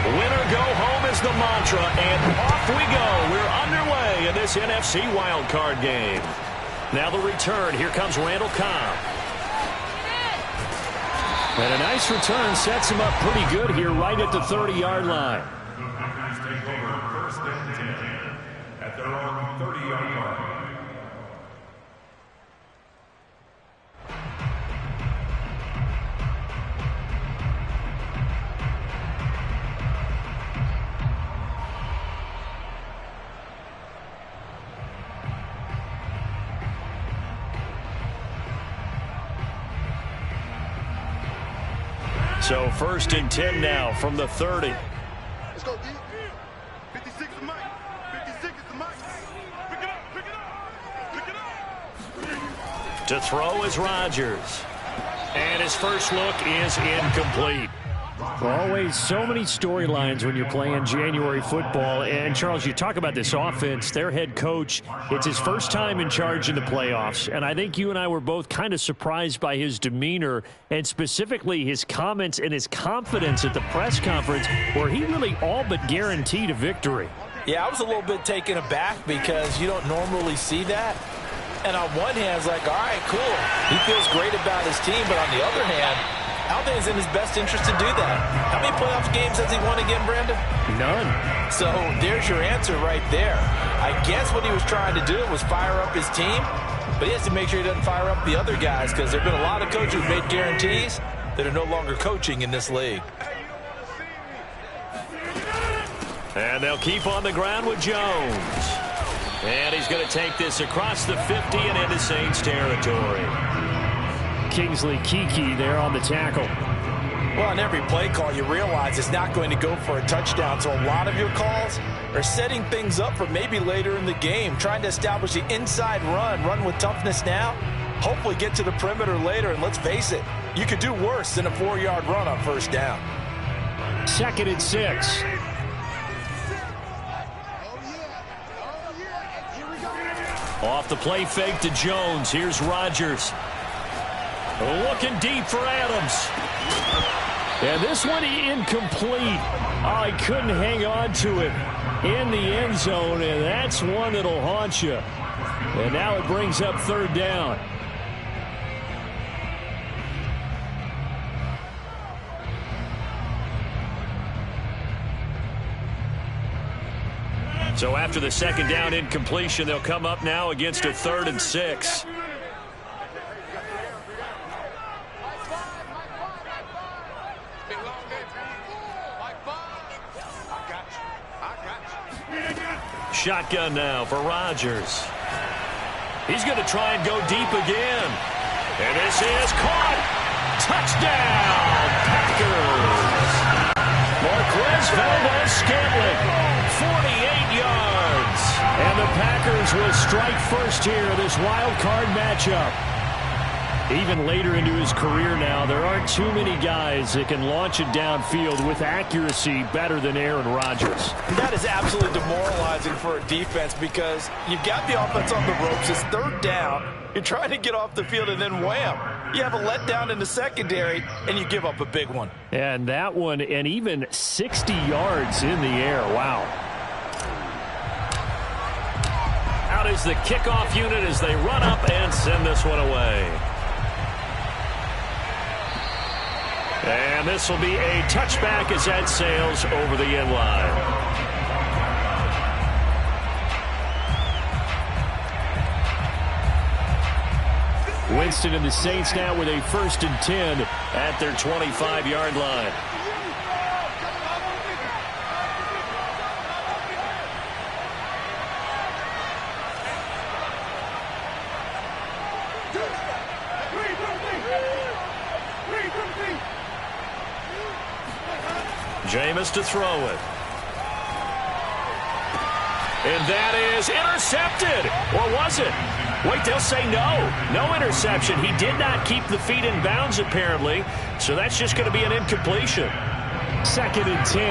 Winner go home is the mantra, and off we go. We're underway in this NFC wildcard game. Now the return. Here comes Randall Cobb. And a nice return sets him up pretty good here right at the 30-yard line. First and 10 at their own 30-yard line. So first and 10 now from the 30. Let's go, D. 56 is Mike. 56 is Mike. Pick it up, pick it up, pick it up. To throw is Rodgers. And his first look is incomplete. Always so many storylines when you're playing January football. And, Charles, you talk about this offense, their head coach, it's his first time in charge in the playoffs. And I think you and I were both kind of surprised by his demeanor and specifically his comments and his confidence at the press conference where he really all but guaranteed a victory. Yeah, I was a little bit taken aback because you don't normally see that. And on one hand, it's like, all right, cool. He feels great about his team. But on the other hand, I don't think it's in his best interest to do that. How many playoff games has he won again, Brandon? None. So there's your answer right there. I guess what he was trying to do was fire up his team, but he has to make sure he doesn't fire up the other guys because there have been a lot of coaches who've made guarantees that are no longer coaching in this league. And they'll keep on the ground with Jones. And he's going to take this across the 50 and into Saints territory. Kingsley Keke there on the tackle. Well, on every play call, you realize it's not going to go for a touchdown. So a lot of your calls are setting things up for maybe later in the game, trying to establish the inside run with toughness now, hopefully get to the perimeter later. And let's face it, you could do worse than a 4-yard run on first down. 2nd and 6. Off the play fake to Jones. Here's Rodgers. Looking deep for Adams. And this one incomplete. Oh, he couldn't hang on to it in the end zone, and that's one that'll haunt you. And now it brings up 3rd down. So after the 2nd down incompletion, they'll come up now against a 3rd and 6. Shotgun now for Rodgers. He's going to try and go deep again. And this is caught. Touchdown, Packers. Marquez Valdes-Scantling, 48 yards. And the Packers will strike first here in this wild card matchup. Even later into his career now, there aren't too many guys that can launch it downfield with accuracy better than Aaron Rodgers. That is absolutely demoralizing for a defense because you've got the offense on the ropes. It's 3rd down. You're trying to get off the field, and then wham, you have a letdown in the secondary, and you give up a big one. And that one, and even 60 yards in the air. Wow. Out is the kickoff unit as they run up and send this one away. And this will be a touchback as that sails over the end line. Winston and the Saints now with a 1st and 10 at their 25-yard line. Jameis to throw it. And that is intercepted. Or was it? Wait, they'll say no. No interception. He did not keep the feet in bounds, apparently. So that's just going to be an incompletion. 2nd and 10.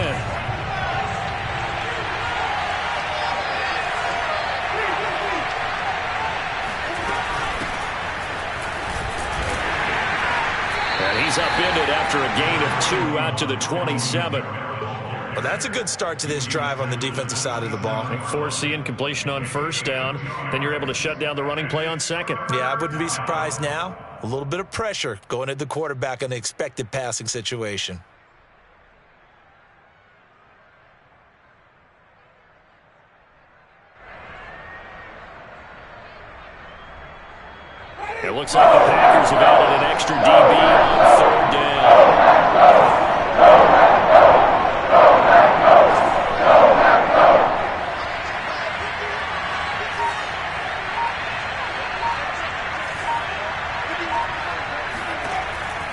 And he's upended after a gain of 2 out to the 27. Well, that's a good start to this drive on the defensive side of the ball. Force the incompletion on first down. Then you're able to shut down the running play on second. Yeah, I wouldn't be surprised now. A little bit of pressure going at the quarterback in the expected passing situation. It looks like the Packers have added an extra DB on third down.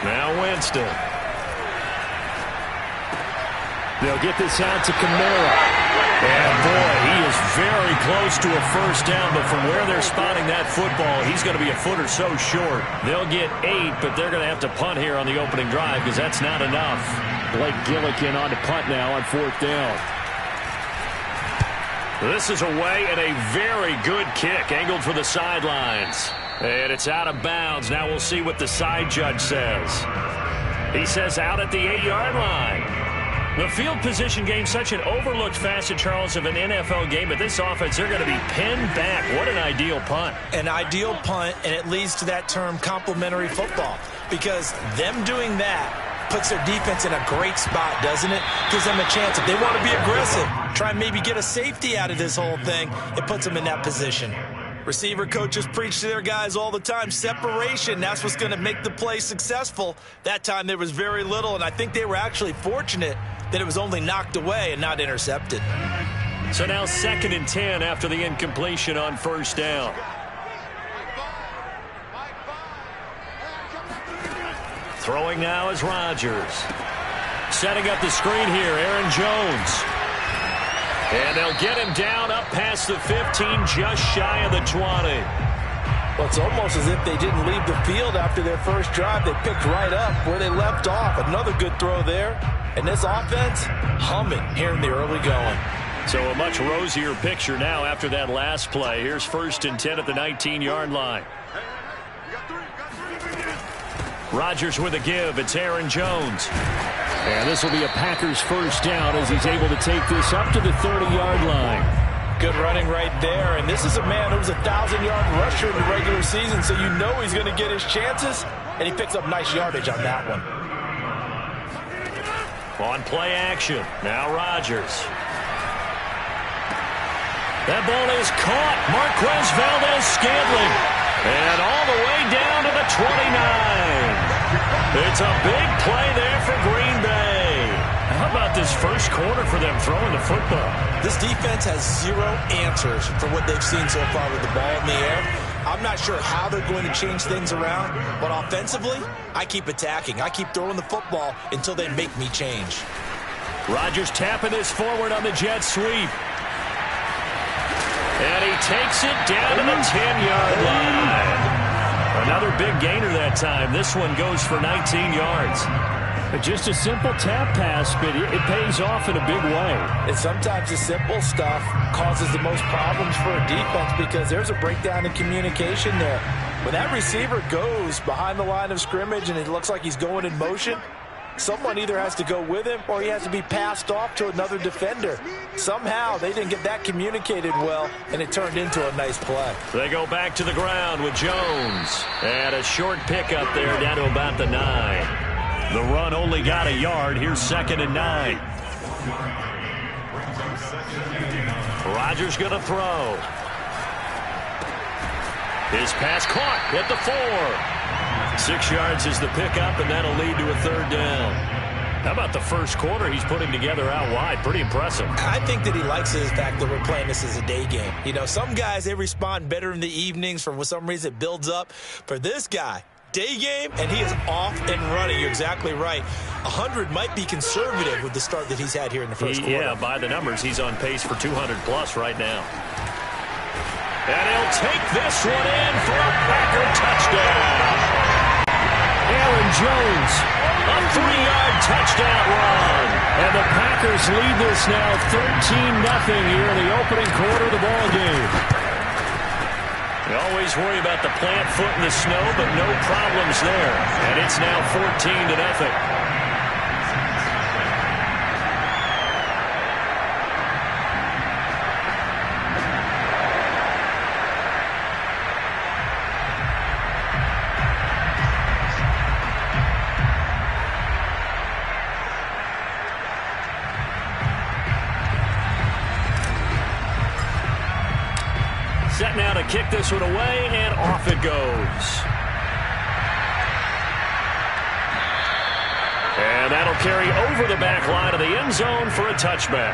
Now Winston. They'll get this out to Kamara. And, boy, he is very close to a first down, but from where they're spotting that football, he's going to be a foot or so short. They'll get 8, but they're going to have to punt here on the opening drive because that's not enough. Blake Gillikin on to punt now on fourth down. This is away and a very good kick, angled for the sidelines. And it's out of bounds. Now we'll see what the side judge says. He says out at the 8-yard line. The field position game, such an overlooked facet, Charles, of an NFL game. But this offense, they're going to be pinned back. What an ideal punt. An ideal punt, and it leads to that term complementary football. Because them doing that puts their defense in a great spot, doesn't it? Gives them a chance. If they want to be aggressive, try and maybe get a safety out of this whole thing, it puts them in that position. Receiver coaches preach to their guys all the time, separation, that's what's going to make the play successful. That time there was very little, and I think they were actually fortunate that it was only knocked away and not intercepted. So now 2nd and 10 after the incompletion on first down. Throwing now is Rodgers. Setting up the screen here, Aaron Jones. And they'll get him down up past the 15, just shy of the 20. Well, it's almost as if they didn't leave the field after their first drive. They picked right up where they left off. Another good throw there. And this offense, humming here in the early going. So a much rosier picture now after that last play. Here's 1st and 10 at the 19-yard line. Rodgers with a give. It's Aaron Jones. And this will be a Packers first down as he's able to take this up to the 30-yard line. Good running right there. And this is a man who was a 1,000-yard rusher in the regular season, so you know he's going to get his chances. And he picks up nice yardage on that one. On play action. Now Rodgers. That ball is caught. Marquez Valdez-Scantling. And all the way down to the 29. It's a big play there for Green Bay. How about this first quarter for them throwing the football? This defense has zero answers for what they've seen so far with the ball in the air. I'm not sure how they're going to change things around, but offensively, I keep attacking. I keep throwing the football until they make me change. Rodgers tapping this forward on the jet sweep. And he takes it down to the 10-yard line. Another big gainer that time. This one goes for 19 yards. Just a simple tap pass, but it pays off in a big way. And sometimes the simple stuff causes the most problems for a defense because there's a breakdown in communication there. When that receiver goes behind the line of scrimmage and it looks like he's going in motion, someone either has to go with him or he has to be passed off to another defender. Somehow they didn't get that communicated well, and it turned into a nice play. They go back to the ground with Jones. And a short pickup there down to about the 9. The run only got a yard. Here's 2nd and 9. Rodgers going to throw. His pass caught at the 4. 6 yards is the pickup, and that'll lead to a 3rd down. How about the first quarter he's putting together out wide? Pretty impressive. I think that he likes the fact that we're playing this as a day game. You know, some guys, they respond better in the evenings. For some reason, it builds up. For this guy, day game, and he is off and running. You're exactly right. 100 might be conservative with the start that he's had here in the first quarter. Yeah, by the numbers, he's on pace for 200-plus right now. And he'll take this one in for a Packer touchdown. Aaron Jones, a 3-yard touchdown run. And the Packers lead this now 13-0 here in the opening quarter of the ballgame. You always worry about the plant foot in the snow, but no problems there. And it's now 14-0. Set now to kick this one away, and off it goes. And that'll carry over the back line of the end zone for a touchback.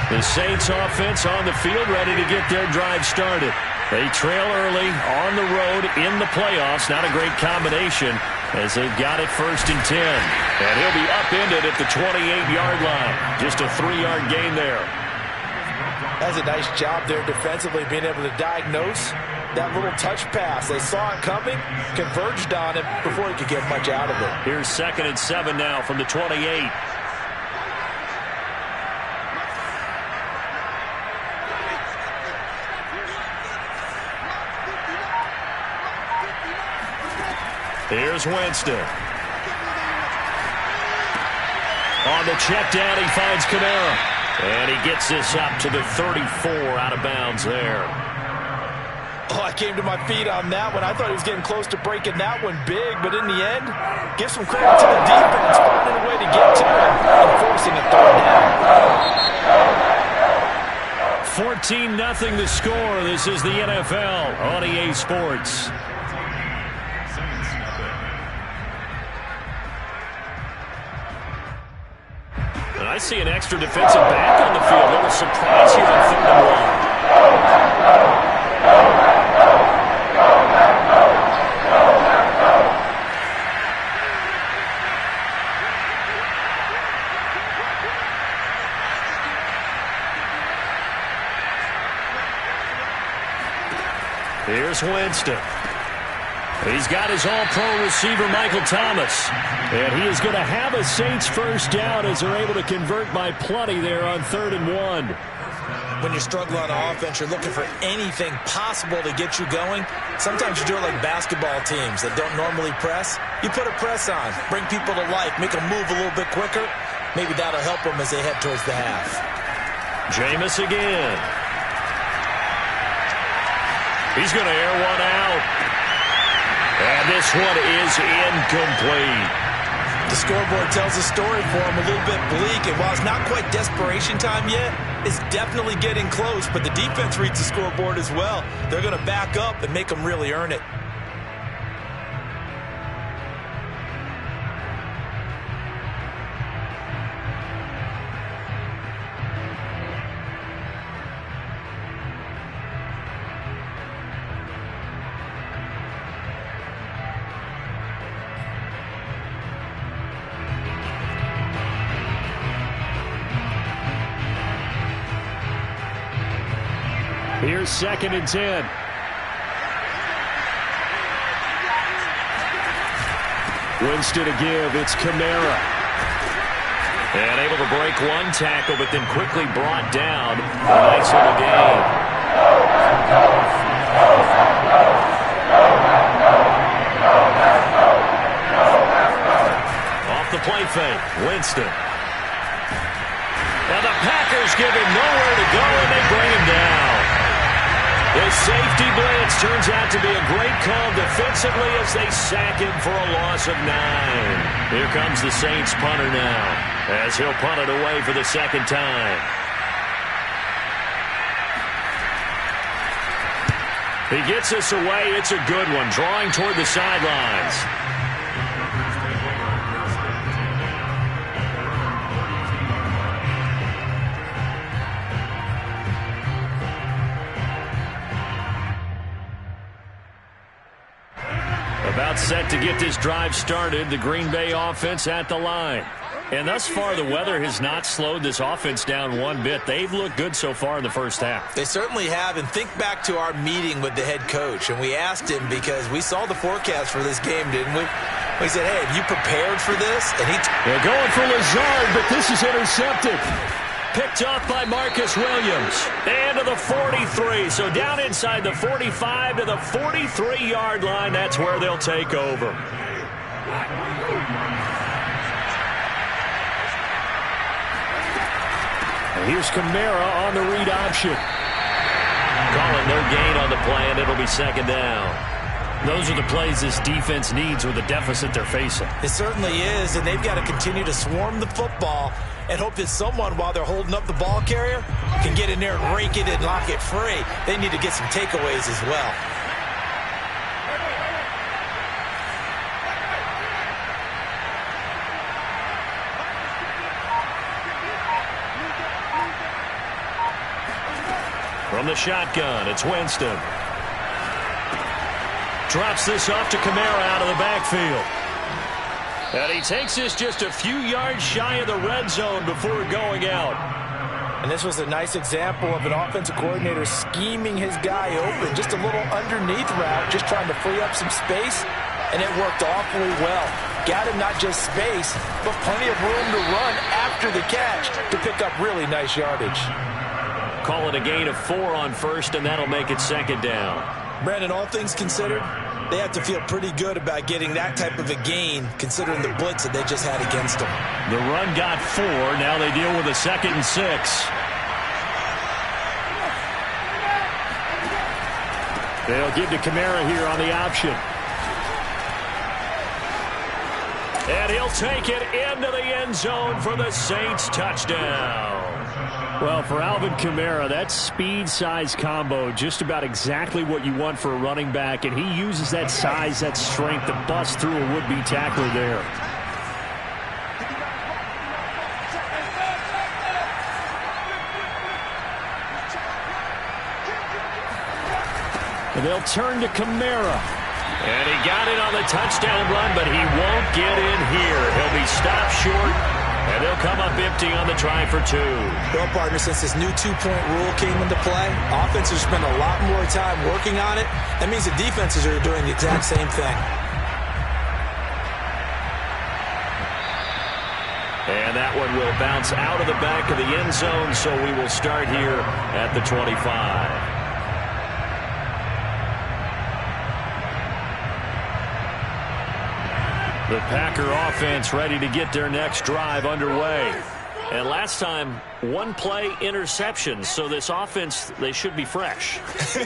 The Saints offense on the field, ready to get their drive started. They trail early on the road in the playoffs. Not a great combination as they've got it 1st and 10. And he'll be upended at the 28-yard line. Just a 3-yard gain there. That's a nice job there defensively, being able to diagnose that little touch pass. They saw it coming, converged on it before he could get much out of it. Here's 2nd and 7 now from the 28. Here's Winston. On the check down, he finds Kamara. And he gets this up to the 34, out of bounds there. Oh, I came to my feet on that one. I thought he was getting close to breaking that one big, but in the end, give some credit to the defense, finding a way to get to him and forcing a 3rd down. 14-0 the score. This is the NFL on EA Sports. And I see an extra defensive back on the field. A little surprise here on 3rd and 1. Here's Winston. He's got his all-pro receiver, Michael Thomas. And he is going to have a Saints 1st down as they're able to convert by plenty there on 3rd and 1. When you're struggling on offense, you're looking for anything possible to get you going. Sometimes you do it like basketball teams that don't normally press. You put a press on, bring people to life, make them move a little bit quicker. Maybe that'll help them as they head towards the half. Jameis again. He's going to air one out. And this one is incomplete. The scoreboard tells a story for him, a little bit bleak. And while it's not quite desperation time yet, it's definitely getting close. But the defense reads the scoreboard as well. They're going to back up and make them really earn it. Here's 2nd and 10. Winston to give. It's Kamara. And able to break one tackle, but then quickly brought down. A nice little gain. Off the play fake. Winston. And the Packers give him nowhere to go, and they bring him down. The safety blitz turns out to be a great call defensively as they sack him for a loss of 9. Here comes the Saints punter now as he'll punt it away for the 2nd time. He gets this away. It's a good one, drawing toward the sidelines. About set to get this drive started. The Green Bay offense at the line. And thus far, the weather has not slowed this offense down one bit. They've looked good so far in the 1st half. They certainly have. And think back to our meeting with the head coach. And we asked him because we saw the forecast for this game, didn't we? We said, hey, have you prepared for this? And they're going for Lazard, but this is intercepted. Picked off by Marcus Williams. And to the 43. So down inside the 45 to the 43-yard line. That's where they'll take over. Here's Kamara on the read option. Calling no gain on the play, and it'll be 2nd down. Those are the plays this defense needs with the deficit they're facing. It certainly is, and they've got to continue to swarm the football and hope that someone, while they're holding up the ball carrier, can get in there and rake it and lock it free. They need to get some takeaways as well. From the shotgun, it's Winston. Drops this off to Kamara out of the backfield. And he takes this just a few yards shy of the red zone before going out. And this was a nice example of an offensive coordinator scheming his guy open. Just a little underneath route, just trying to free up some space. And it worked awfully well. Got him not just space, but plenty of room to run after the catch to pick up really nice yardage. Call it a gain of 4 on first, and that'll make it second down. Brandon, all things considered, they have to feel pretty good about getting that type of a gain, considering the blitz that they just had against them. The run got 4. Now they deal with a 2nd and 6. They'll give to Kamara here on the option. And he'll take it into the end zone for the Saints touchdown. Well, for Alvin Kamara, that speed-size combo, just about exactly what you want for a running back, and he uses that size, that strength to bust through a would-be tackler there. And they'll turn to Kamara. And he got it on the touchdown run, but he won't get in here. He'll be stopped short, and they'll come up empty on the try for 2. Well, partner, since this new two-point rule came into play, offenses spend a lot more time working on it. That means the defenses are doing the exact same thing. And that one will bounce out of the back of the end zone, so we will start here at the 25. The Packer offense ready to get their next drive underway. And last time, 1 play interception. So this offense, they should be fresh.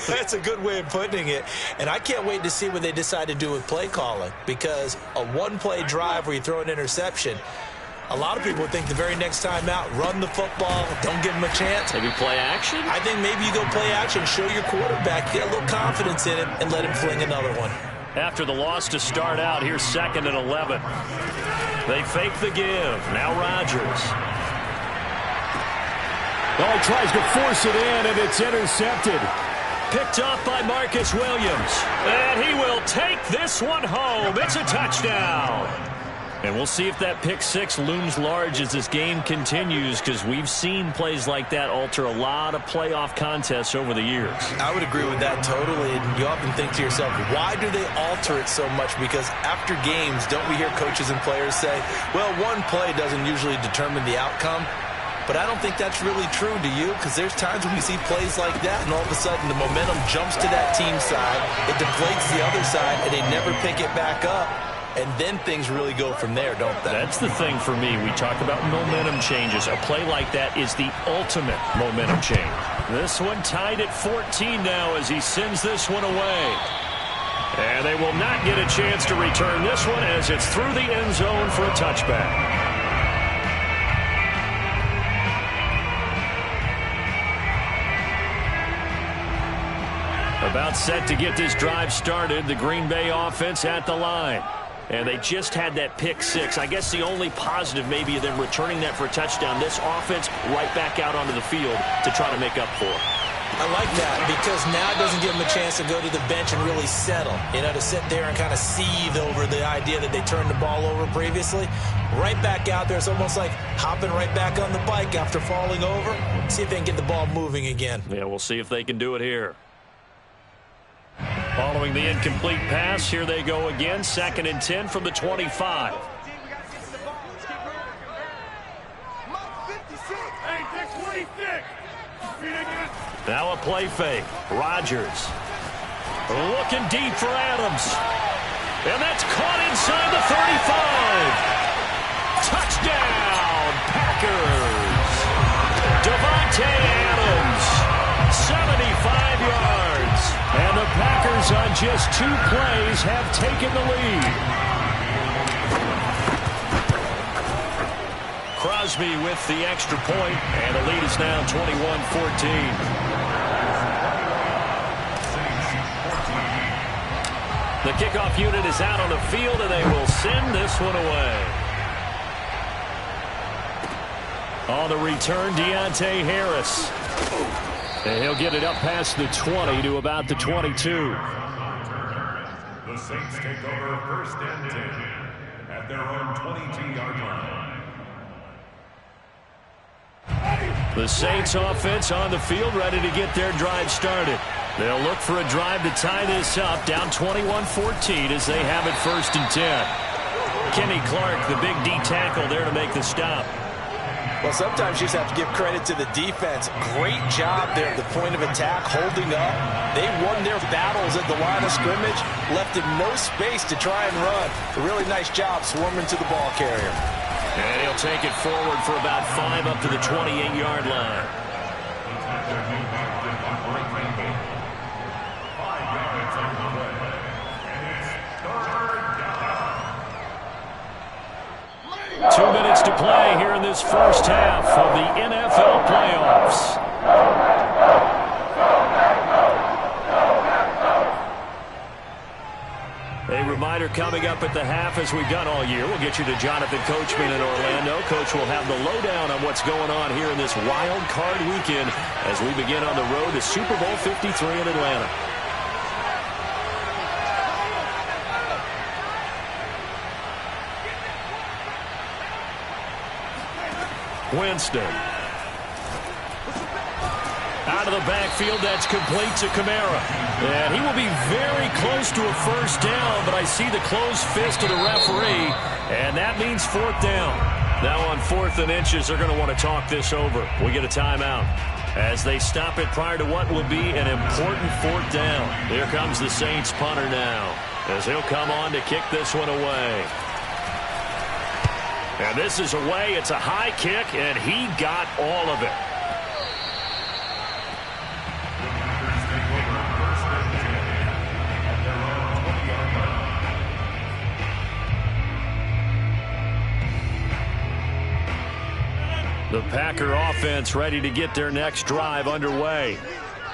That's a good way of putting it. And I can't wait to see what they decide to do with play calling. Because a 1-play drive where you throw an interception, a lot of people would think the very next time out, run the football, don't give them a chance. Maybe play action? I think maybe you go play action, show your quarterback, get a little confidence in him, and let him fling another one. After the loss to start out, here's 2nd and 11. They fake the give. Now Rodgers. Oh, he tries to force it in, and it's intercepted. Picked off by Marcus Williams. And he will take this one home. It's a touchdown. And we'll see if that pick 6 looms large as this game continues, because we've seen plays like that alter a lot of playoff contests over the years. I would agree with that totally. And you often think to yourself, why do they alter it so much? Because after games, don't we hear coaches and players say, well, 1 play doesn't usually determine the outcome? But I don't think that's really true, do you? Because there's times when we see plays like that, and all of a sudden the momentum jumps to that team side, it deflates the other side, and they never pick it back up. And then things really go from there, don't they? That's the thing for me. We talk about momentum changes. A play like that is the ultimate momentum change. This one tied at 14 now as he sends this one away. And they will not get a chance to return this one as it's through the end zone for a touchback. About set to get this drive started, the Green Bay offense at the line. And they just had that pick 6. I guess the only positive maybe of them returning that for a touchdown. This offense right back out onto the field to try to make up for it. I like that because now it doesn't give them a chance to go to the bench and really settle. You know, to sit there and kind of seethe over the idea that they turned the ball over previously. Right back out there. It's almost like hopping right back on the bike after falling over. See if they can get the ball moving again. Yeah, we'll see if they can do it here. Following the incomplete pass, here they go again. 2nd and 10 from the 25. Now a play fake. Rodgers looking deep for Adams. And that's caught inside the 35. Touchdown, Packers. Devontae Adams, 75 yards. And the Packers on just 2 plays have taken the lead. Crosby with the extra point, and the lead is now 21-14. The kickoff unit is out on the field, and they will send this one away. On the return, Deontay Harris. And he'll get it up past the 20 to about the 22. The Saints take over 1st and 10 at their own 22-yard line. The Saints offense on the field, ready to get their drive started. They'll look for a drive to tie this up, down 21-14 as they have it 1st and 10. Kenny Clark, the big D tackle, there to make the stop. Well, sometimes you just have to give credit to the defense. Great job there at the point of attack, holding up. They won their battles at the line of scrimmage, left him no space to try and run. A really nice job swarming to the ball carrier. And he'll take it forward for about 5 up to the 28-yard line. 5 yards on the play. And it's 3rd down. 2 minutes to play here in this first half of the NFL playoffs. A reminder coming up at the half, as we've done all year. We'll get you to Jonathan Coachman in Orlando. Coach will have the lowdown on what's going on here in this wild card weekend as we begin on the road to Super Bowl 53 in Atlanta. Winston. Out of the backfield, that's complete to Kamara. And he will be very close to a first down, but I see the closed fist of the referee, and that means 4th down. Now on 4th and inches, they're going to want to talk this over. We get a timeout as they stop it prior to what will be an important 4th down. Here comes the Saints punter now as he'll come on to kick this one away. And this is away. It's a high kick, and he got all of it. The Packer offense ready to get their next drive underway.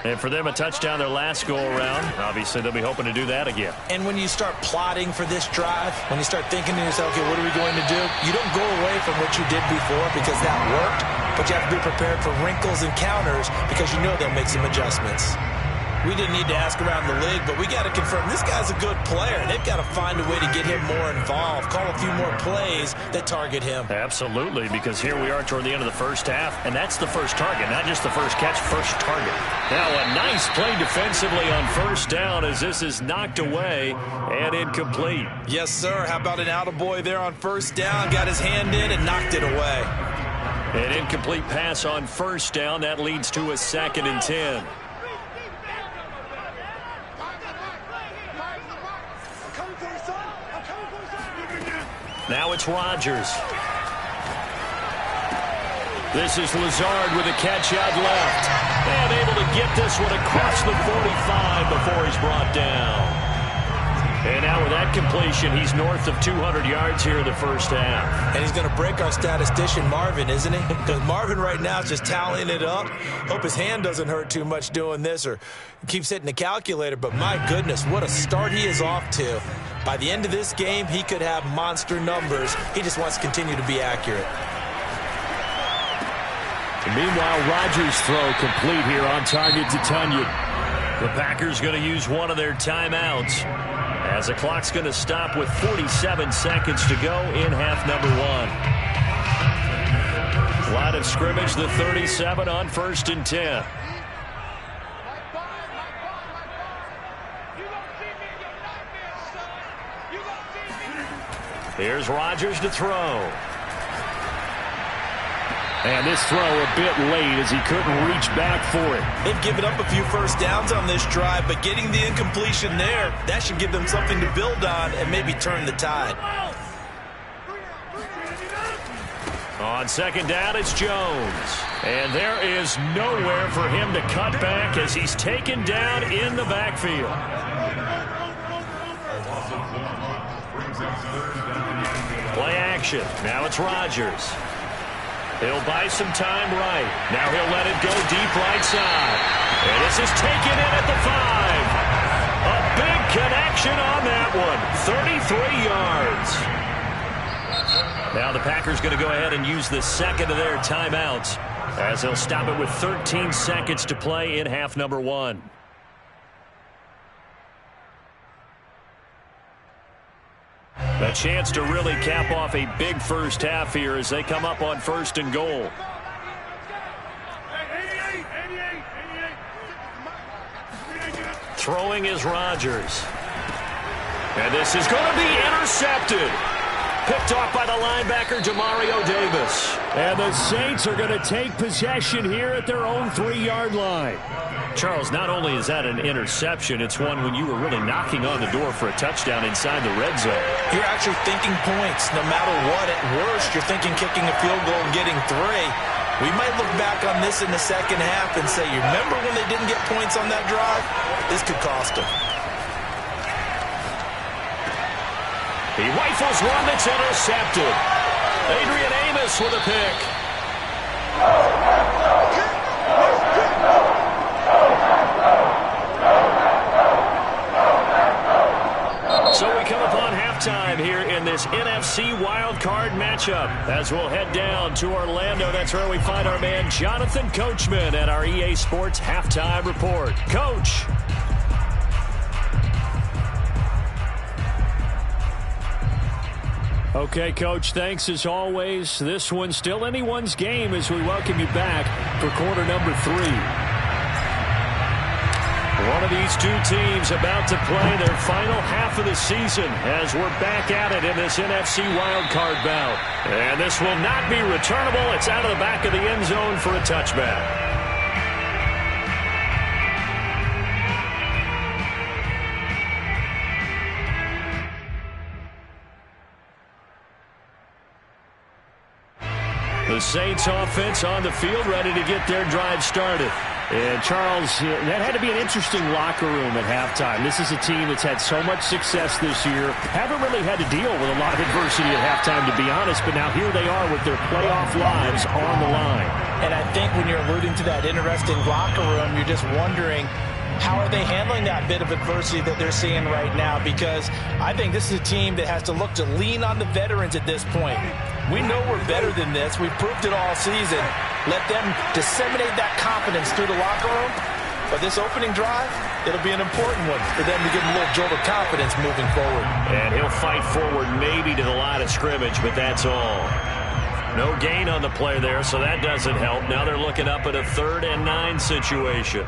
And for them, a touchdown their last go-around. Obviously, they'll be hoping to do that again. And when you start plotting for this drive, when you start thinking to yourself, okay, what are we going to do? You don't go away from what you did before because that worked, but you have to be prepared for wrinkles and counters because you know they'll make some adjustments. We didn't need to ask around the league, but we got to confirm this guy's a good player. They've got to find a way to get him more involved, call a few more plays that target him. Absolutely, because here we are toward the end of the first half, and that's the first target, not just the first catch, first target. Now a nice play defensively on first down as this is knocked away and incomplete. Yes, sir. How about an attaboy there on first down? Got his hand in and knocked it away. An incomplete pass on first down. That leads to a 2nd and 10. Now it's Rodgers. This is Lazard with a catch out left. And able to get this one across the 45 before he's brought down. And now with that completion, he's north of 200 yards here in the first half. And he's going to break our statistician Marvin, isn't he? Because Marvin right now is just tallying it up. Hope his hand doesn't hurt too much doing this or keeps hitting the calculator. But my goodness, what a start he is off to. By the end of this game, he could have monster numbers. He just wants to continue to be accurate. And meanwhile, Rodgers' throw complete here on target to Tunyon. The Packers going to use one of their timeouts as the clock's going to stop with 47 seconds to go in half number 1. Line of scrimmage, the 37 on 1st and 10. Here's Rodgers to throw. And this throw a bit late as he couldn't reach back for it. They've given up a few first downs on this drive, but getting the incompletion there, that should give them something to build on and maybe turn the tide. On 2nd down, it's Jones. And there is nowhere for him to cut back as he's taken down in the backfield. Play action. Now it's Rodgers. He'll buy some time right. Now he'll let it go deep right side. And this is taken in at the 5. A big connection on that one. 33 yards. Now the Packers going to go ahead and use the second of their timeouts as they'll stop it with 13 seconds to play in half number 1. A chance to really cap off a big first half here as they come up on 1st and goal. Throwing is Rodgers. And this is going to be intercepted. Picked off by the linebacker, Demario Davis. And the Saints are going to take possession here at their own 3-yard line. Charles, not only is that an interception, it's one when you were really knocking on the door for a touchdown inside the red zone. You're actually thinking points. No matter what, at worst, you're thinking kicking a field goal and getting 3. We might look back on this in the second half and say, you remember when they didn't get points on that drive? This could cost them. He rifles one that's intercepted. Adrian Amos with a pick. So we come upon halftime here in this NFC wildcard matchup as we'll head down to Orlando. That's where we find our man Jonathan Coachman at our EA Sports Halftime Report. Coach. Okay, Coach, thanks as always. This one's still anyone's game as we welcome you back for quarter number 3. One of these two teams about to play their final half of the season as we're back at it in this NFC wildcard bout. And this will not be returnable. It's out of the back of the end zone for a touchback. The Saints offense on the field ready to get their drive started. And, Charles, that had to be an interesting locker room at halftime. This is a team that's had so much success this year. Haven't really had to deal with a lot of adversity at halftime, to be honest. But now here they are with their playoff lives on the line. And I think when you're alluding to that interesting locker room, you're just wondering, how are they handling that bit of adversity that they're seeing right now? Because I think this is a team that has to look to lean on the veterans at this point. We know we're better than this. We've proved it all season. Let them disseminate that confidence through the locker room. But this opening drive, it'll be an important one for them to get a little jolt of confidence moving forward. And he'll fight forward maybe to the line of scrimmage, but that's all. No gain on the play there, so that doesn't help. Now they're looking up at a 3rd and 9 situation.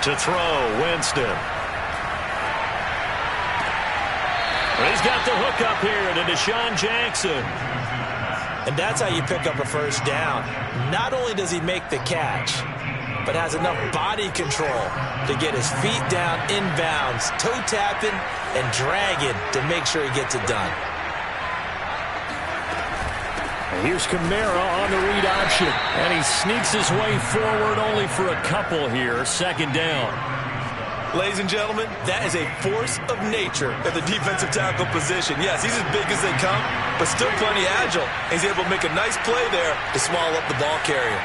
To throw, Winston. Well, he's got the hook up here to Deshaun Jackson. And that's how you pick up a first down. Not only does he make the catch, but has enough body control to get his feet down inbounds, toe tapping and dragging to make sure he gets it done. Here's Kamara on the read option. And he sneaks his way forward only for a couple here. 2nd down. Ladies and gentlemen, that is a force of nature at the defensive tackle position. Yes, he's as big as they come, but still plenty agile. He's able to make a nice play there to swallow up the ball carrier.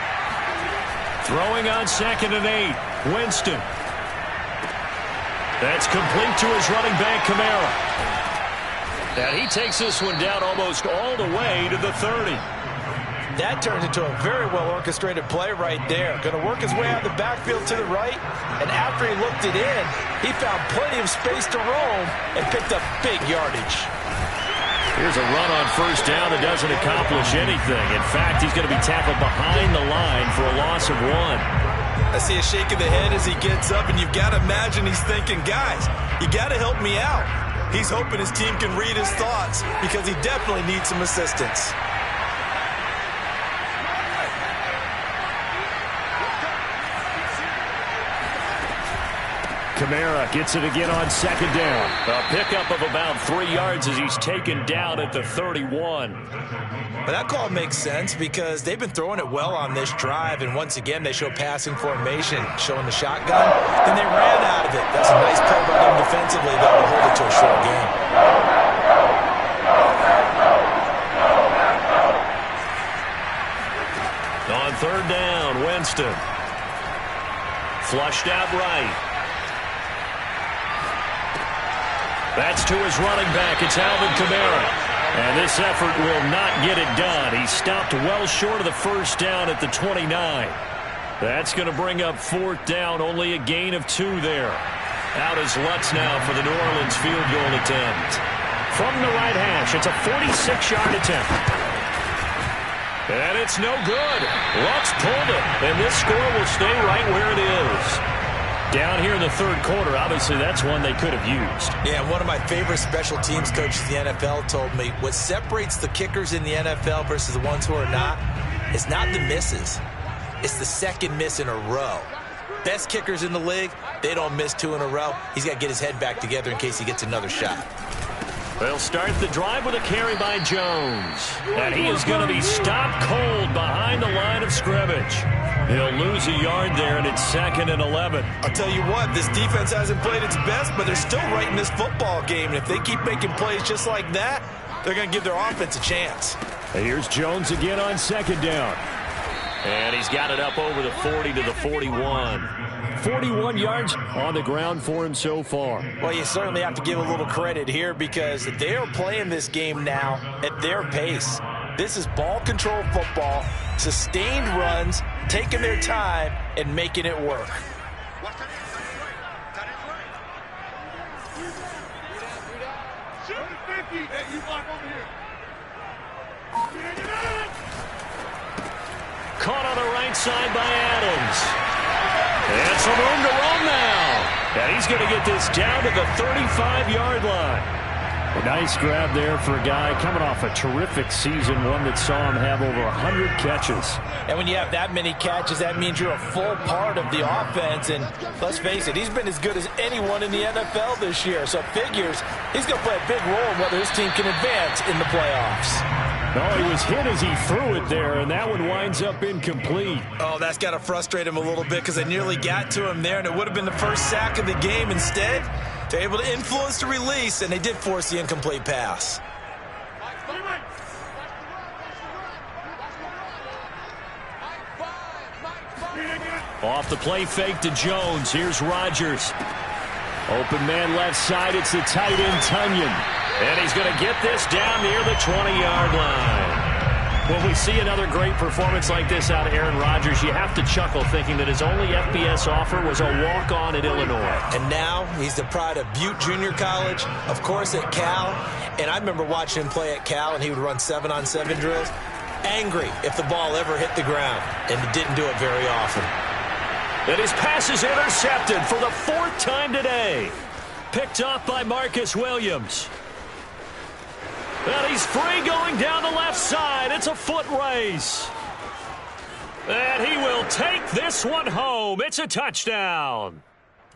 Throwing on 2nd and 8. Winston. That's complete to his running back, Kamara. And he takes this one down almost all the way to the 30. That turns into a very well-orchestrated play right there. Going to work his way out of the backfield to the right. And after he looked it in, he found plenty of space to roam and picked up big yardage. Here's a run on 1st down that doesn't accomplish anything. In fact, he's going to be tackled behind the line for a loss of 1. I see a shake of the head as he gets up, and you've got to imagine he's thinking, guys, you got to help me out. He's hoping his team can read his thoughts because he definitely needs some assistance. Kamara gets it again on second down. A pickup of about 3 yards as he's taken down at the 31. But that call makes sense because they've been throwing it well on this drive, and once again they show passing formation, showing the shotgun. Then they ran out of it. That's a nice play by them defensively, though, to hold it to a short game. On third down, Winston. Flushed out right. That's to his running back. It's Alvin Kamara. And this effort will not get it done. He stopped well short of the first down at the 29. That's going to bring up fourth down. Only a gain of 2 there. Out is Lutz now for the New Orleans field goal attempt. From the right hash, it's a 46-yard attempt. And it's no good. Lutz pulled it. And this score will stay right where it is. Down here in the third quarter, obviously that's one they could have used. Yeah, one of my favorite special teams coaches in the NFL told me what separates the kickers in the NFL versus the ones who are not is not the misses. It's the second miss in a row. Best kickers in the league, they don't miss 2 in a row. He's got to get his head back together in case he gets another shot. They'll start the drive with a carry by Jones. And he is going to be stopped cold behind the line of scrimmage. He'll lose a yard there, and it's 2nd and 11. I'll tell you what, this defense hasn't played its best, but they're still right in this football game. And if they keep making plays just like that, they're going to give their offense a chance. Here's Jones again on second down. And he's got it up over the 40 to the 41. 41 yards on the ground for him so far. Well, you certainly have to give a little credit here because they are playing this game now at their pace. This is ball control football, sustained runs, taking their time, and making it work. Caught on the right side by Adams. And some room to run now. And he's going to get this down to the 35-yard line. A nice grab there for a guy coming off a terrific season, one that saw him have over 100 catches. And when you have that many catches, that means you're a full part of the offense. And let's face it, he's been as good as anyone in the NFL this year. So it figures he's going to play a big role in whether his team can advance in the playoffs. No, he was hit as he threw it there, and that one winds up incomplete. Oh, that's got to frustrate him a little bit because they nearly got to him there, and it would have been the first sack of the game. Instead, they're able to influence the release, and they did force the incomplete pass. Off the play fake to Jones. Here's Rodgers. Open man left side. It's the tight end, Tunyon. And he's going to get this down near the 20-yard line. When we see another great performance like this out of Aaron Rodgers, you have to chuckle thinking that his only FBS offer was a walk-on at Illinois. And now he's the pride of Butte Junior College, of course at Cal. And I remember watching him play at Cal, and he would run 7-on-7 drills. Angry if the ball ever hit the ground, and he didn't do it very often. And his pass is intercepted for the 4th time today. Picked off by Marcus Williams. And he's free going down the left side. It's a foot race. And he will take this one home. It's a touchdown.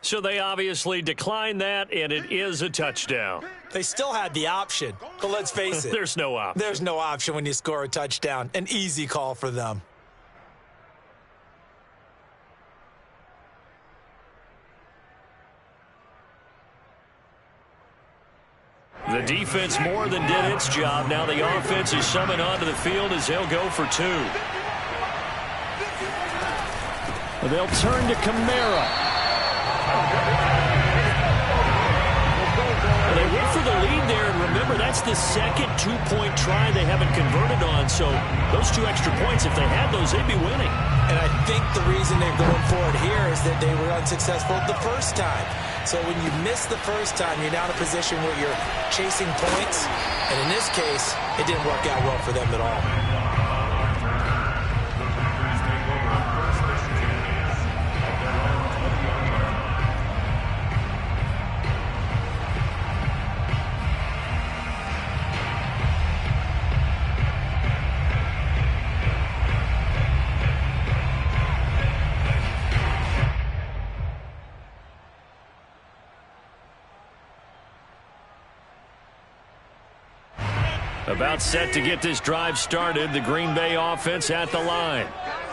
So they obviously declined that, and it is a touchdown. They still had the option, but let's face it. There's no option. There's no option when you score a touchdown. An easy call for them. The defense more than did its job. Now the offense is summoned onto the field as they'll go for 2. They'll turn to Kamara. They went for the lead there, and remember, that's the second 2-point try they haven't converted on. So those 2 extra points, if they had those, they'd be winning. And I think the reason they're going for it here is that they were unsuccessful the first time. So when you miss the first time, you're now in a position where you're chasing points. And in this case, it didn't work out well for them at all. About set to get this drive started, the Green Bay offense at the line.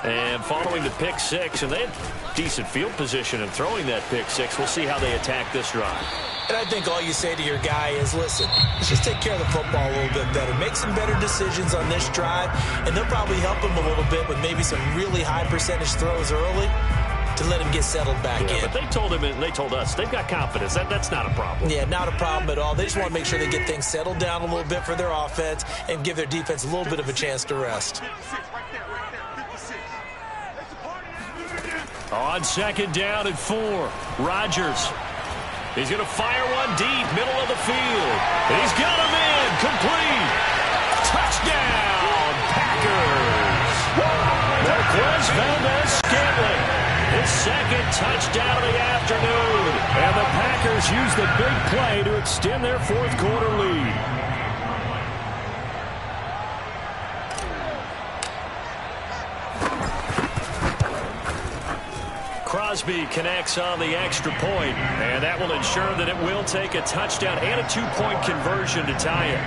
And following the pick six, and they had decent field position in throwing that pick six. We'll see how they attack this drive. And I think all you say to your guy is, listen, let's just take care of the football a little bit better. Make some better decisions on this drive, and they'll probably help him a little bit with maybe some really high percentage throws early to let him get settled back in. But they told him and they told us they've got confidence. That's not a problem. Yeah, not a problem at all. They just want to make sure they get things settled down a little bit for their offense and give their defense a little bit of a chance to rest. On second down and 4, Rodgers. He's going to fire one deep, middle of the field. He's got him in, complete. Touchdown, Packers. Marquez Valdez-Scantling, his second touchdown of the afternoon. And the Packers use the big play to extend their fourth quarter lead. Crosby connects on the extra point, and that will ensure that it will take a touchdown and a 2-point conversion to tie it.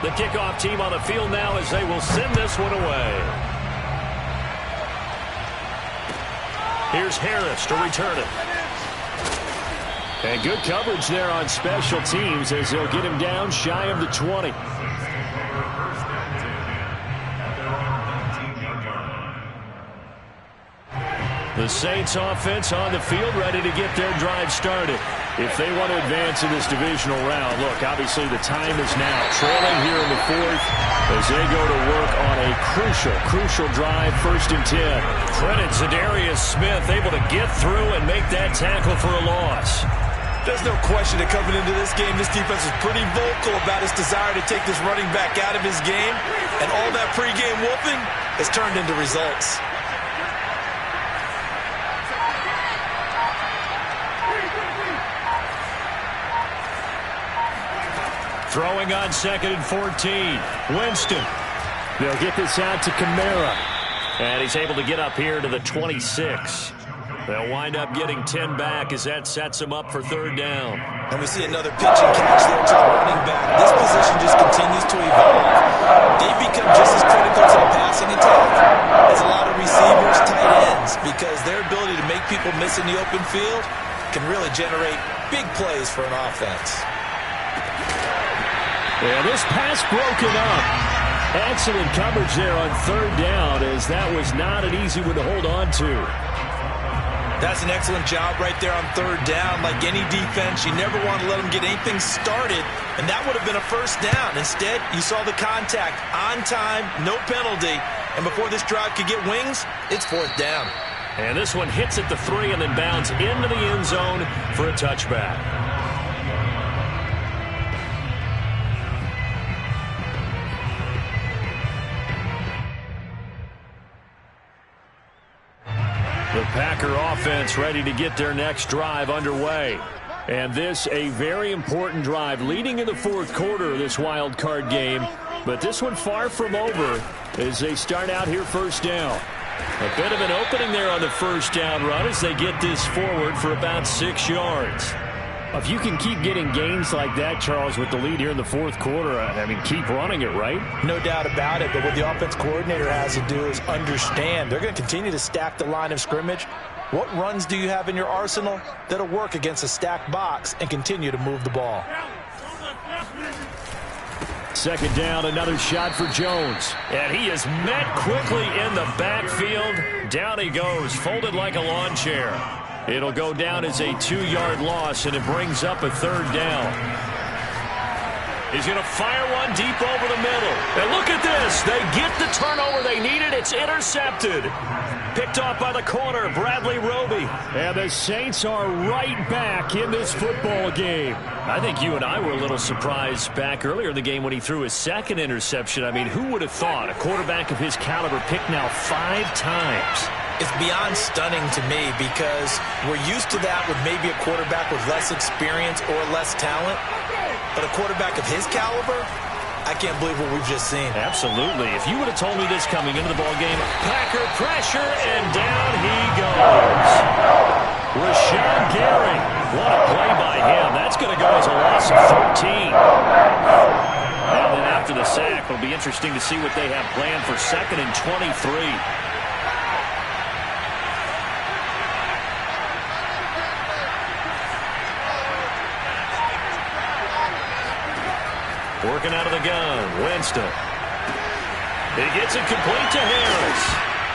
The kickoff team on the field now as they will send this one away. Here's Harris to return it. And good coverage there on special teams as they'll get him down shy of the 20. The Saints offense on the field ready to get their drive started. If they want to advance in this divisional round, look, obviously the time is now. Trailing here in the fourth as they go to work on a crucial drive, 1st and 10. Credit Zadarius Smith able to get through and make that tackle for a loss. There's no question that coming into this game, this defense was pretty vocal about its desire to take this running back out of his game. And all that pregame whooping has turned into results. Throwing on 2nd and 14. Winston. They'll get this out to Kamara. And he's able to get up here to the 26. They'll wind up getting 10 back as that sets him up for 3rd down. And we see another pitch and catch there to the running back. This position just continues to evolve. They've become just as critical to the passing attack as a lot of receivers, tight ends, because their ability to make people miss in the open field can really generate big plays for an offense. Yeah, this pass broken up. Excellent coverage there on 3rd down as that was not an easy one to hold on to. That's an excellent job right there on 3rd down. Like any defense, you never want to let them get anything started, and that would have been a 1st down. Instead, you saw the contact on time, no penalty, and before this drive could get wings, it's 4th down. And this one hits at the 3 and then bounds into the end zone for a touchback. The Packer offense ready to get their next drive underway. And this a very important drive leading in the 4th quarter of this wild card game. But this one far from over as they start out here 1st down. A bit of an opening there on the 1st down run as they get this forward for about 6 yards. If you can keep getting gains like that, Charles, with the lead here in the 4th quarter, I mean, keep running it, right? No doubt about it, but what the offense coordinator has to do is understand they're going to continue to stack the line of scrimmage. What runs do you have in your arsenal that'll work against a stacked box and continue to move the ball? 2nd down, another shot for Jones. And he is met quickly in the backfield. Down he goes, folded like a lawn chair. It'll go down as a 2-yard loss, and it brings up a 3rd down. He's going to fire one deep over the middle. And look at this. They get the turnover they needed. It's intercepted. Picked off by the corner, Bradley Roby. And the Saints are right back in this football game. I think you and I were a little surprised back earlier in the game when he threw his 2nd interception. I mean, who would have thought a quarterback of his caliber picked now 5 times? It's beyond stunning to me because we're used to that with maybe a quarterback with less experience or less talent. But a quarterback of his caliber, I can't believe what we've just seen. Absolutely. If you would have told me this coming into the ballgame, Packer pressure, and down he goes. Rashawn Gary What a play by him. That's going to go as a loss of 13. And then after the sack, it'll be interesting to see what they have planned for 2nd and 23. Working out of the gun, Winston. He gets it complete to Harris.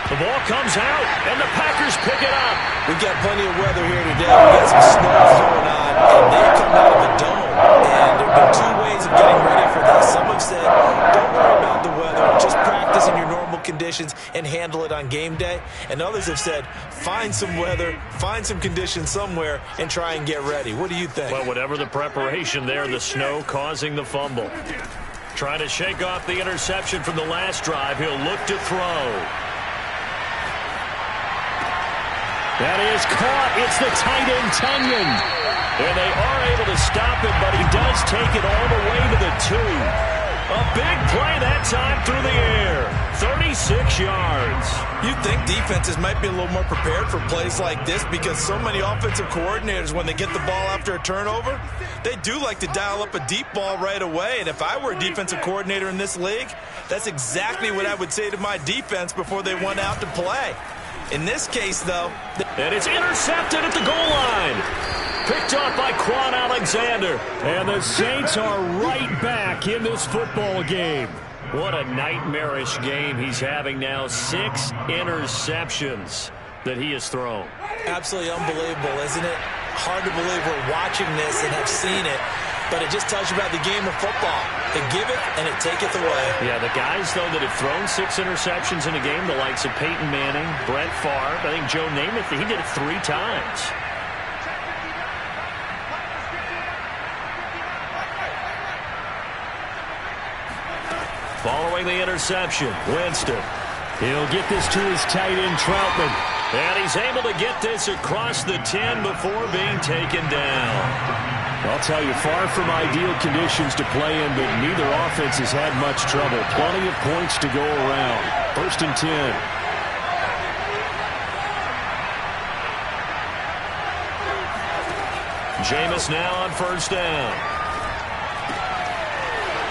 The ball comes out, and the Packers pick it up. We've got plenty of weather here today. We've got some snow going on, and they come out of the dome. And there have been 2 ways of getting ready for this. Some have said, don't worry about the weather. Just practice in your normal conditions and handle it on game day. And others have said, find some weather, find some conditions somewhere, and try and get ready. What do you think? Well, whatever the preparation there, the snow causing the fumble. Trying to shake off the interception from the last drive. He'll look to throw. That is caught. It's the tight end, Tunyon. And they are able to stop him, but he does take it all the way to the 2. A big play that time through the air. 36 yards. You'd think defenses might be a little more prepared for plays like this because so many offensive coordinators, when they get the ball after a turnover, they do like to dial up a deep ball right away. And if I were a defensive coordinator in this league, that's exactly what I would say to my defense before they went out to play. In this case, though... And it's intercepted at the goal line. Picked off by Quan Alexander. And the Saints are right back in this football game. What a nightmarish game he's having now. 6 interceptions that he has thrown. Absolutely unbelievable, isn't it? Hard to believe we're watching this and have seen it. But it just tells you about the game of football. They give it, and it taketh away. Yeah, the guys, though, that have thrown 6 interceptions in a game, the likes of Peyton Manning, Brett Favre, I think Joe Namath, he did it 3 times. Following the interception, Winston. He'll get this to his tight end, Troutman. And he's able to get this across the 10 before being taken down. I'll tell you, far from ideal conditions to play in, but neither offense has had much trouble. Plenty of points to go around. 1st and 10. Jameis now on 1st down.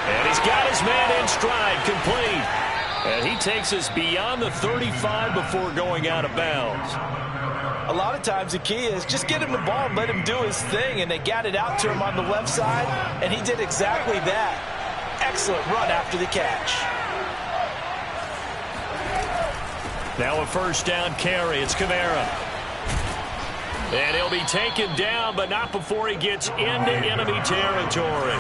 And he's got his man in stride, complete. And he takes us beyond the 35 before going out of bounds. A lot of times the key is just get him the ball and let him do his thing, and they got it out to him on the left side, and he did exactly that. Excellent run after the catch. Now a 1st down carry. It's Kamara. And he'll be taken down, but not before he gets into enemy territory.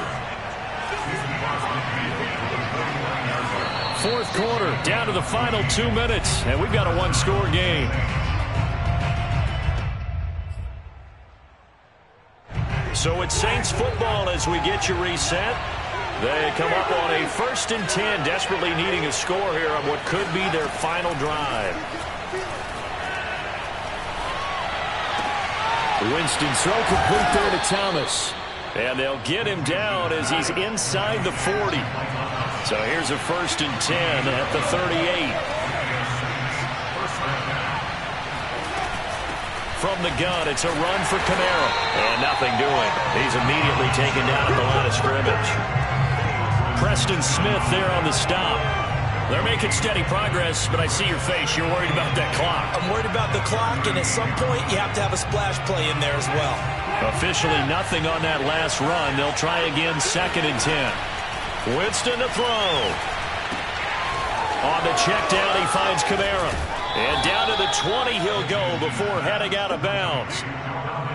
4th quarter, down to the final 2 minutes, and we've got a 1-score game. So it's Saints football as we get you reset. They come up on a 1st and 10, desperately needing a score here on what could be their final drive. Winston throw complete there to Thomas. And they'll get him down as he's inside the 40. So here's a 1st and 10 at the 38. From the gun, it's a run for Kamara. And nothing doing. He's immediately taken down at the line of scrimmage. Preston Smith there on the stop. They're making steady progress, but I see your face. You're worried about that clock. I'm worried about the clock, and at some point, you have to have a splash play in there as well. Officially nothing on that last run. They'll try again, 2nd and 10. Winston to throw. On the check down, he finds Kamara. And down to the 20 he'll go before heading out of bounds.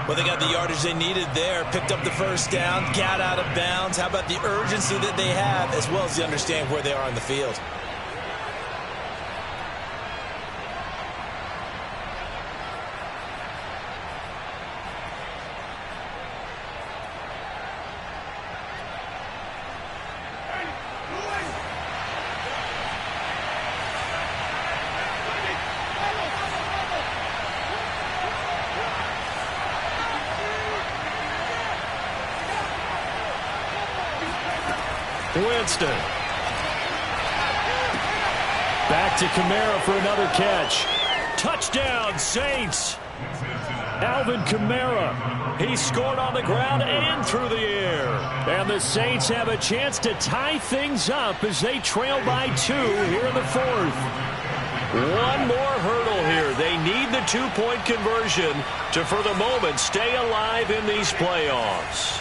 Well, they got the yardage they needed there. Picked up the 1st down, got out of bounds. How about the urgency that they have, as well as the understanding where they are on the field? Winston. Back to Kamara for another catch. Touchdown, Saints. Alvin Kamara. He scored on the ground and through the air. And the Saints have a chance to tie things up as they trail by 2 here in the 4th. One more hurdle here. They need the 2-point conversion to, for the moment, stay alive in these playoffs.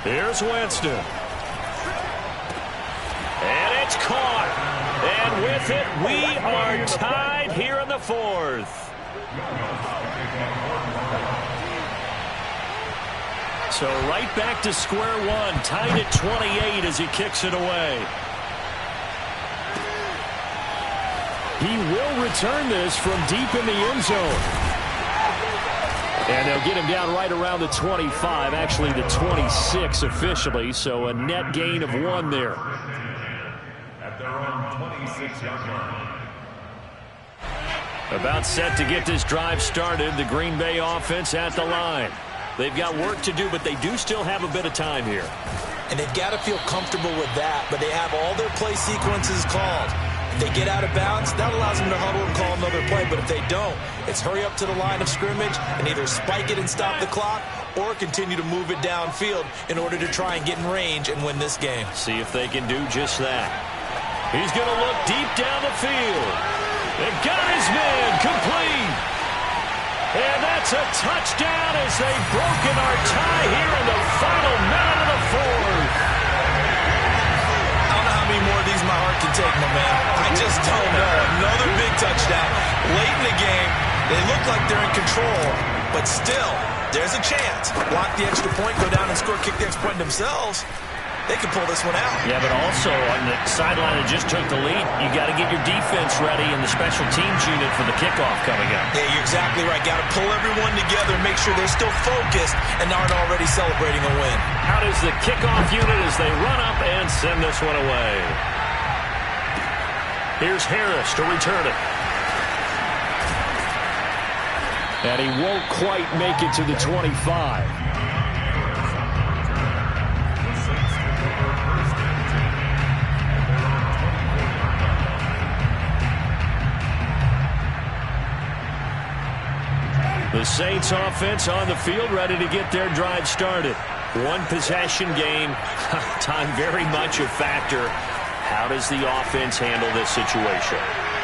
Here's Winston. And it's caught. And with it, we are tied here in the 4th. So right back to square one, tied at 28 as he kicks it away. He will return this from deep in the end zone. And they'll get him down right around the 25, actually the 26 officially, so a net gain of 1 there. At their own 26-yard line. About set to get this drive started, the Green Bay offense at the line. They've got work to do, but they do still have a bit of time here. And they've got to feel comfortable with that, but they have all their play sequences called. If they get out of bounds, that allows them to huddle and call another play. But if they don't, it's hurry up to the line of scrimmage and either spike it and stop the clock or continue to move it downfield in order to try and get in range and win this game. See if they can do just that. He's going to look deep down the field. They've got his man complete. And that's a touchdown as they've broken our tie here in the final minute of the 4th. I don't know how many more of these my heart can take, my man. I just don't know. Another big touchdown. Late in the game, they look like they're in control, but still, there's a chance. Block the extra point, go down and score, kick the extra point themselves. They can pull this one out. Yeah, but also on the sideline that just took the lead, you got to get your defense ready and the special teams unit for the kickoff coming up. Yeah, you're exactly right. Got to pull everyone together, make sure they're still focused and aren't already celebrating a win. How does the kickoff unit as they run up and send this one away? Here's Harris to return it. And he won't quite make it to the 25. The Saints offense on the field ready to get their drive started. One possession game. Time very much a factor. How does the offense handle this situation?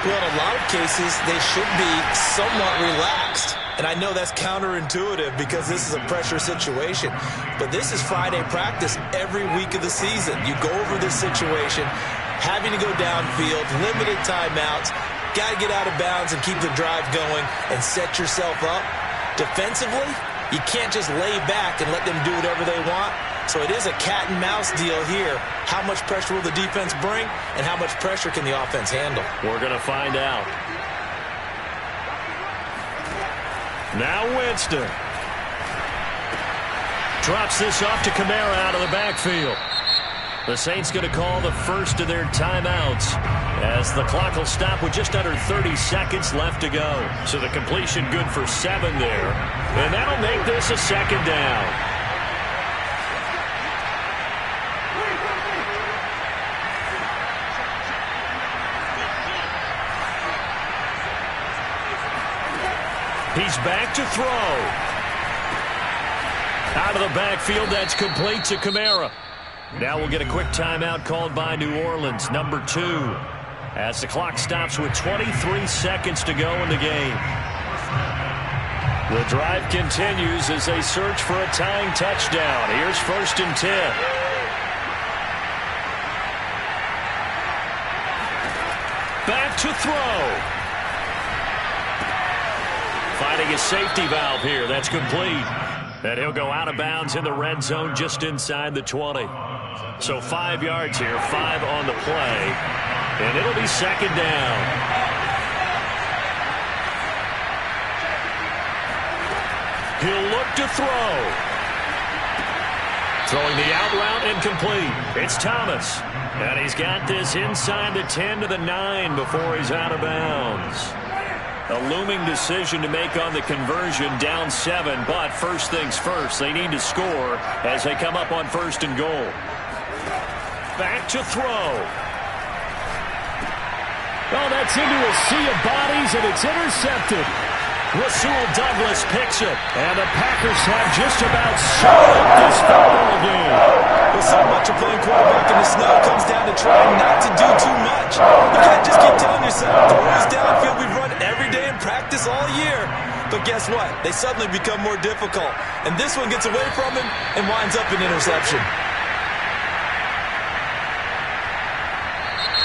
Well, in a lot of cases, they should be somewhat relaxed. And I know that's counterintuitive because this is a pressure situation. But this is Friday practice every week of the season. You go over this situation, having to go downfield, limited timeouts, got to get out of bounds and keep the drive going and set yourself up. Defensively, you can't just lay back and let them do whatever they want. So it is a cat and mouse deal here. How much pressure will the defense bring and how much pressure can the offense handle? We're going to find out. Now Winston. Drops this off to Kamara out of the backfield. The Saints going to call the first of their timeouts as the clock will stop with just under 30 seconds left to go. So the completion good for 7 there. And that'll make this a second down. He's back to throw. Out of the backfield, that's complete to Kamara. Now we'll get a quick timeout called by New Orleans, number 2, as the clock stops with 23 seconds to go in the game. The drive continues as they search for a tying touchdown. Here's 1st and 10. Back to throw. Finding a safety valve here. That's complete. And he'll go out of bounds in the red zone just inside the 20. So 5 yards here, 5 on the play. And it'll be second down. He'll look to throw. Throwing the out route incomplete. It's Thomas. And he's got this inside the 10 to the 9 before he's out of bounds. A looming decision to make on the conversion, down 7, but first things first, they need to score as they come up on 1st and goal. Back to throw. Oh, gets into a sea of bodies, and it's intercepted. Rasul Douglas picks it. And the Packers have just about sewn up this football game. Well, so much of playing quarterback in the snow comes down to trying not to do too much. You can't just keep telling yourself, throws downfield we've run every day in practice all year. But guess what? They suddenly become more difficult. And this one gets away from him and winds up an interception.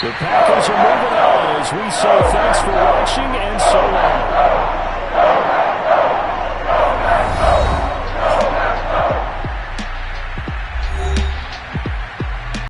The Packers are moving on as we say thanks for watching and so long.